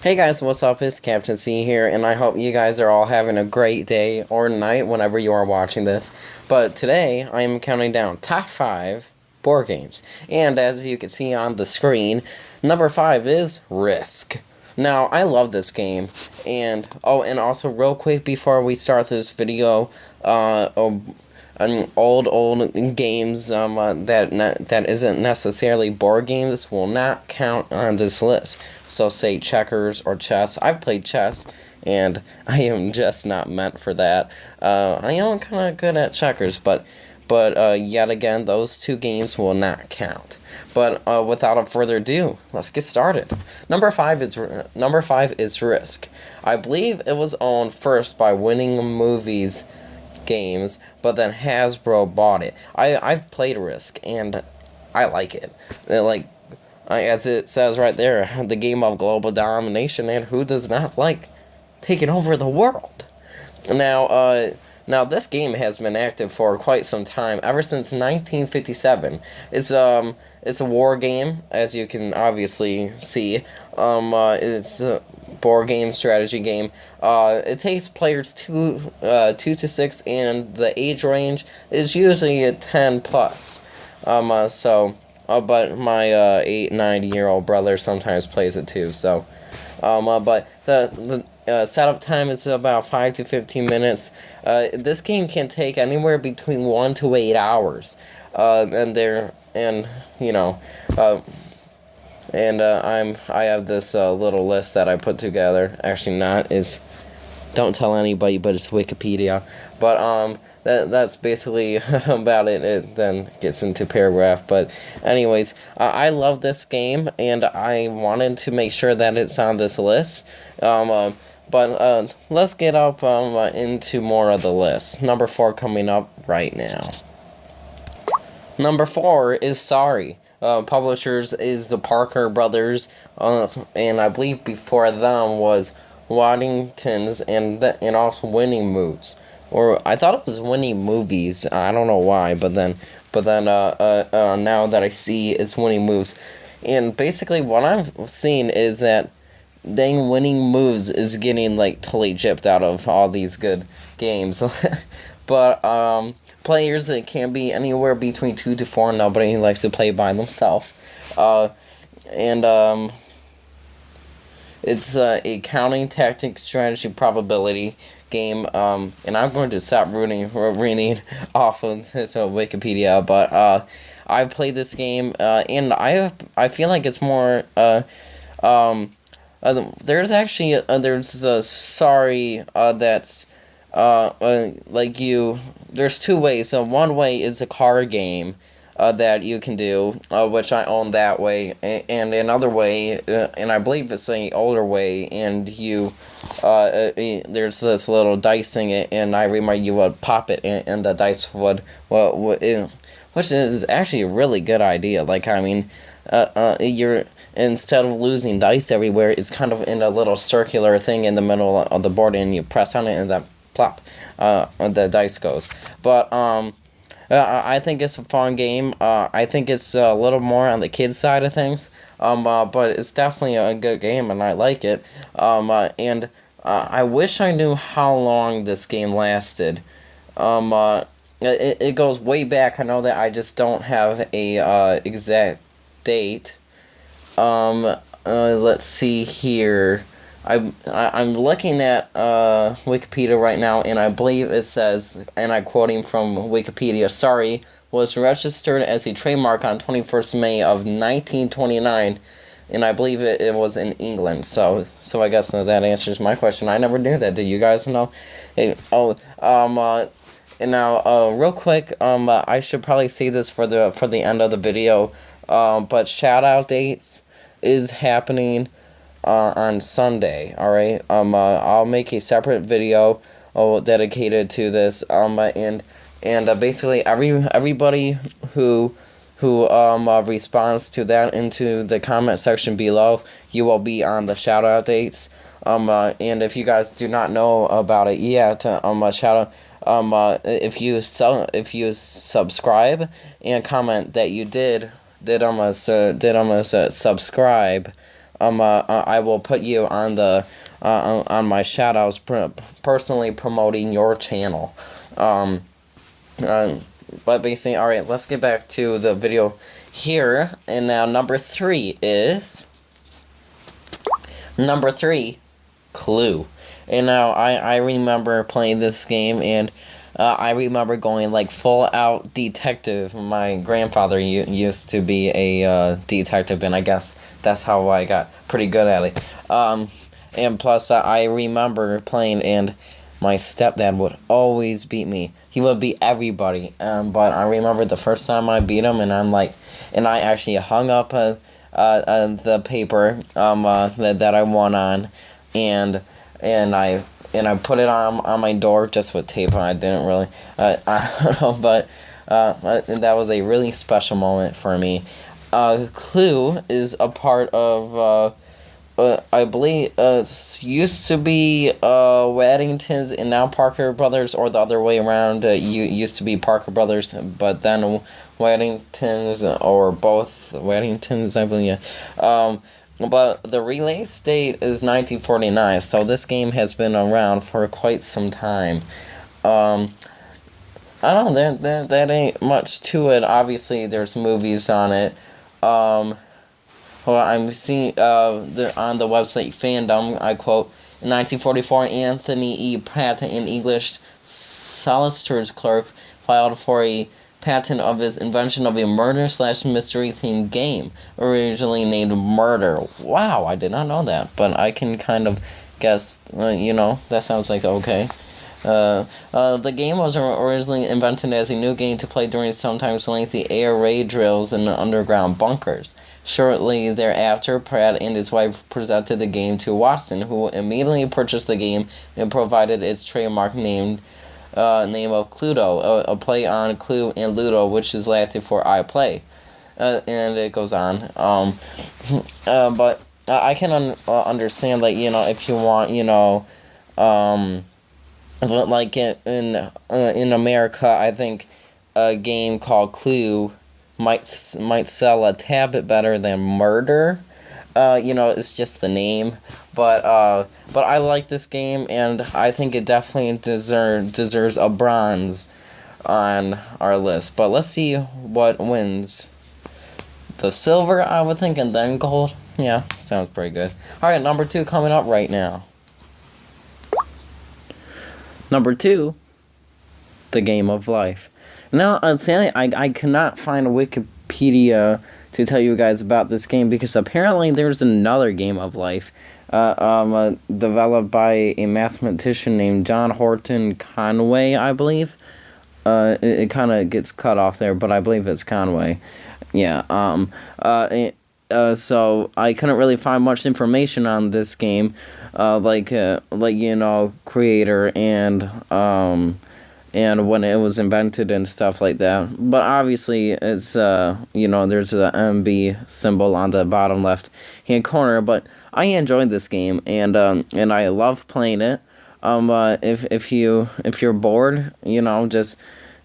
Hey guys, what's up? It's Captain C here, and I hope you guys are all having a great day or night whenever you are watching this. But today, I am counting down top 5 board games. And as you can see on the screen, number 5 is Risk. Now, I love this game, and also real quick before we start this video, old games that isn't necessarily board games will not count on this list. So say checkers or chess. I've played chess, and I am just not meant for that. I am kind of good at checkers, but yet again, those two games will not count. But without further ado, let's get started. Number five is Risk. I believe it was owned first by Winning Movies Games, but then Hasbro bought it. I've played Risk, and I like it. As it says right there, the game of global domination, and who does not like taking over the world? Now this game has been active for quite some time, ever since 1957. It's a war game, as you can obviously see. It's a board game, strategy game. It takes players 2 to 6, and the age range is usually a 10 plus. But my 8-9-year-old brother sometimes plays it too. So, but the setup time is about 5 to 15 minutes. This game can take anywhere between 1 to 8 hours. I have this little list that I put together. Actually, don't tell anybody, but it's Wikipedia. But that's basically about it. It then gets into paragraph. But anyways, I love this game, and I wanted to make sure that it's on this list. But let's get up into more of the list. Number 4 coming up right now. Number 4 is Sorry. Publishers is the Parker Brothers, and I believe before them was Waddington's and also Winning Moves. Or I thought it was Winning Movies. I don't know why, but then now that I see it's Winning Moves, and basically what I'm seeing is that dang Winning Moves is getting like totally gypped out of all these good games. But players, it can be anywhere between 2 to 4. Nobody likes to play by themselves. It's a counting tactic strategy probability game. And I'm going to stop reading off of this Wikipedia. But I've played this game, and I feel like it's more. There's actually there's the Sorry that's. There's 2 ways. So one way is a card game that you can do, which I own that way, and another way, and I believe it's an older way, and there's this little dice thing, and I remember you would pop it, and the dice would which is actually a really good idea. Instead of losing dice everywhere, it's kind of in a little circular thing in the middle of the board, and you press on it, and that plop, the dice goes. But I think it's a fun game. I think it's a little more on the kids side of things. But it's definitely a good game, and I like it. I wish I knew how long this game lasted. It goes way back. I know that I just don't have a exact date. Let's see here. I'm looking at Wikipedia right now, and I believe it says, and I'm quoting from Wikipedia, Sorry was registered as a trademark on 21st May of 1929, and I believe it was in England. So I guess that answers my question. I never knew that. Do you guys know? And now, real quick, I should probably say this for the end of the video, but shout out dates is happening on Sunday. All right. I'll make a separate video dedicated to this. And basically everybody who responds to that into the comment section below, you will be on the shout out dates. And if you guys do not know about it yet, shout out. If you subscribe and comment that you did subscribe. I will put you on the on my shoutouts personally promoting your channel. Um, but basically, all right, let's get back to the video here. And now number 3 is Clue. And now I remember playing this game, and I remember going like full out detective. My grandfather used to be a detective, and I guess that's how I got pretty good at it. And plus, I remember playing, and my stepdad would always beat me. He would beat everybody. But I remember the first time I beat him, and I actually hung up the paper that I won on, and I put it on my door just with tape. I didn't really I don't know, but that was a really special moment for me. Clue is a part of I believe used to be Waddingtons and now Parker Brothers, or the other way around. Used to be Parker Brothers, but then Waddingtons, or both Waddingtons, I believe. Yeah. But the release date is 1949, so this game has been around for quite some time. I don't know, that ain't much to it. Obviously, there's movies on it. Well, I'm seeing on the website Fandom, I quote, in 1944, Anthony E. Pratt, an English solicitor's clerk, filed for a patent of his invention of a murder/mystery themed game, originally named Murder. Wow, I did not know that, but I can kind of guess, that sounds like okay. The game was originally invented as a new game to play during sometimes lengthy air raid drills in underground bunkers. Shortly thereafter, Pratt and his wife presented the game to Watson, who immediately purchased the game and provided its trademark name of Cluedo, a play on Clue and Ludo, which is Latin for I play. And it goes on. But I can understand, like, if you want, like in America, I think a game called Clue might sell a tad bit better than Murder. It's just the name, but I like this game, and I think it definitely deserves a bronze on our list. But let's see what wins. The silver, I would think, and then gold. Yeah, sounds pretty good. All right, number 2 coming up right now. Number 2, The Game of Life. Now, sadly, I cannot find a Wikipedia to tell you guys about this game, because apparently there's another Game of Life developed by a mathematician named John Horton Conway, I believe. It kind of gets cut off there, but I believe it's Conway. Yeah. So I couldn't really find much information on this game, creator and when it was invented and stuff like that. But obviously it's there's the MB symbol on the bottom left hand corner. But I enjoyed this game, and I love playing it. If you're bored, just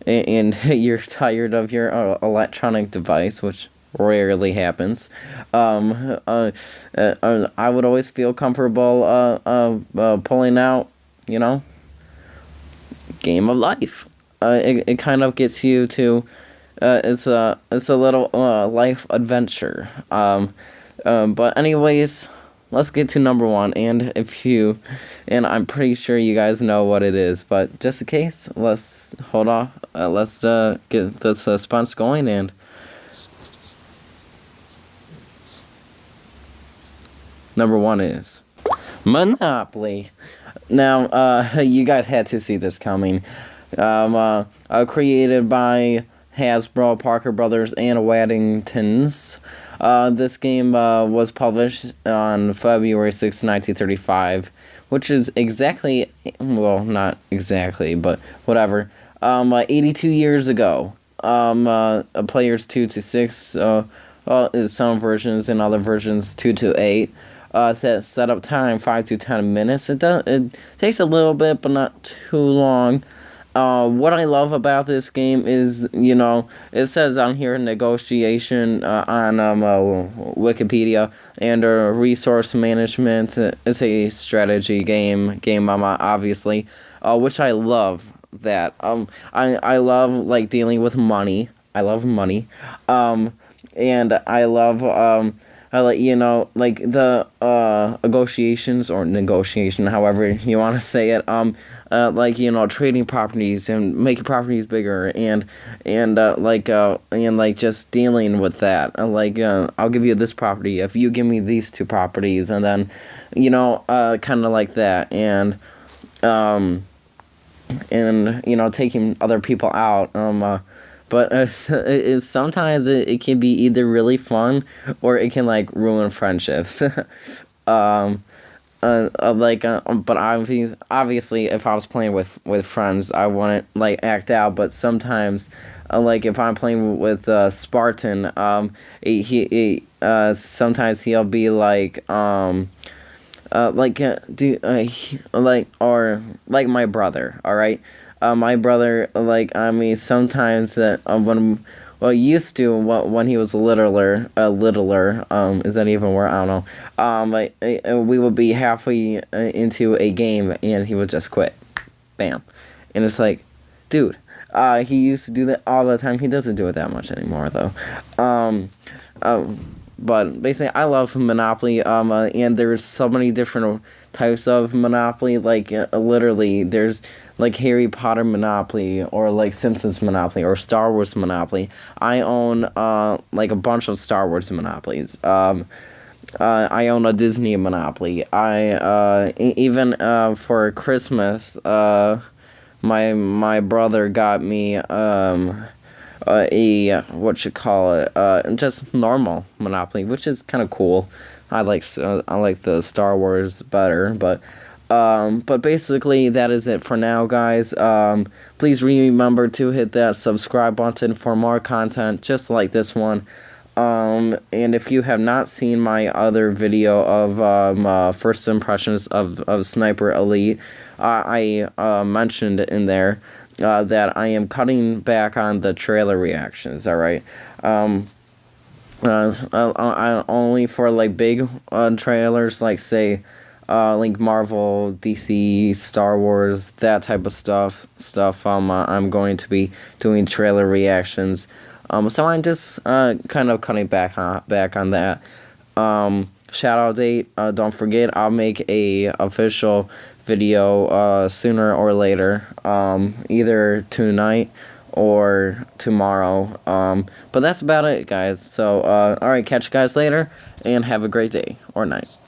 and you're tired of your electronic device, which rarely happens, I would always feel comfortable pulling out, Game of Life. It kind of gets you to it's a little life adventure. But anyways, let's get to number 1, and I'm pretty sure you guys know what it is, but just in case, let's hold off. Let's get the suspense going, and number 1 is Monopoly. Now, you guys had to see this coming. Created by Hasbro, Parker Brothers, and Waddingtons. This game was published on February 6, 1935, which is exactly, well, not exactly, but whatever, 82 years ago. Players 2 to 6, some versions, and other versions 2 to 8. Setup time 5 to 10 minutes. It takes a little bit, but not too long. What I love about this game is, you know, it says on here negotiation on Wikipedia, and resource management is a strategy game obviously, which I love. That I love like dealing with money. I love money, and I love I like, you know, like the negotiations or negotiation, however you want to say it. Like, you know, trading properties and making properties bigger, and like just dealing with that. I'll give you this property if you give me these two properties, and then, you know, kind of like that, um, and you know, taking other people out. But sometimes it can be either really fun, or it can like ruin friendships. um, but obviously, if I was playing with friends, I wouldn't like act out. But sometimes, like if I'm playing with Spartan, sometimes he'll be like or like my brother. All right, my brother, like, I mean, sometimes that when, well, used to, when he was littler, is that even where, I don't know, we would be halfway into a game and he would just quit, bam, and it's like, dude, he used to do that all the time. He doesn't do it that much anymore though. um, but basically, I love Monopoly. And there's so many different types of Monopoly. Like, literally, there's like Harry Potter Monopoly, or like Simpsons Monopoly, or Star Wars Monopoly. I own like a bunch of Star Wars Monopolies. I own a Disney Monopoly. Even for Christmas, my brother got me a what you call it, just normal Monopoly, which is kind of cool. I like the Star Wars better, but basically that is it for now, guys. Please remember to hit that subscribe button for more content just like this one. And if you have not seen my other video of first impressions of Sniper Elite, I mentioned in there that I am cutting back on the trailer reactions. All right, only for like big trailers, like say, like Marvel, DC, Star Wars, that type of stuff. I'm going to be doing trailer reactions. So I'm just kind of cutting back on that. Shout out date. Don't forget, I'll make a official video sooner or later. Either tonight or tomorrow. But that's about it, guys. So, alright, catch you guys later, and have a great day or night.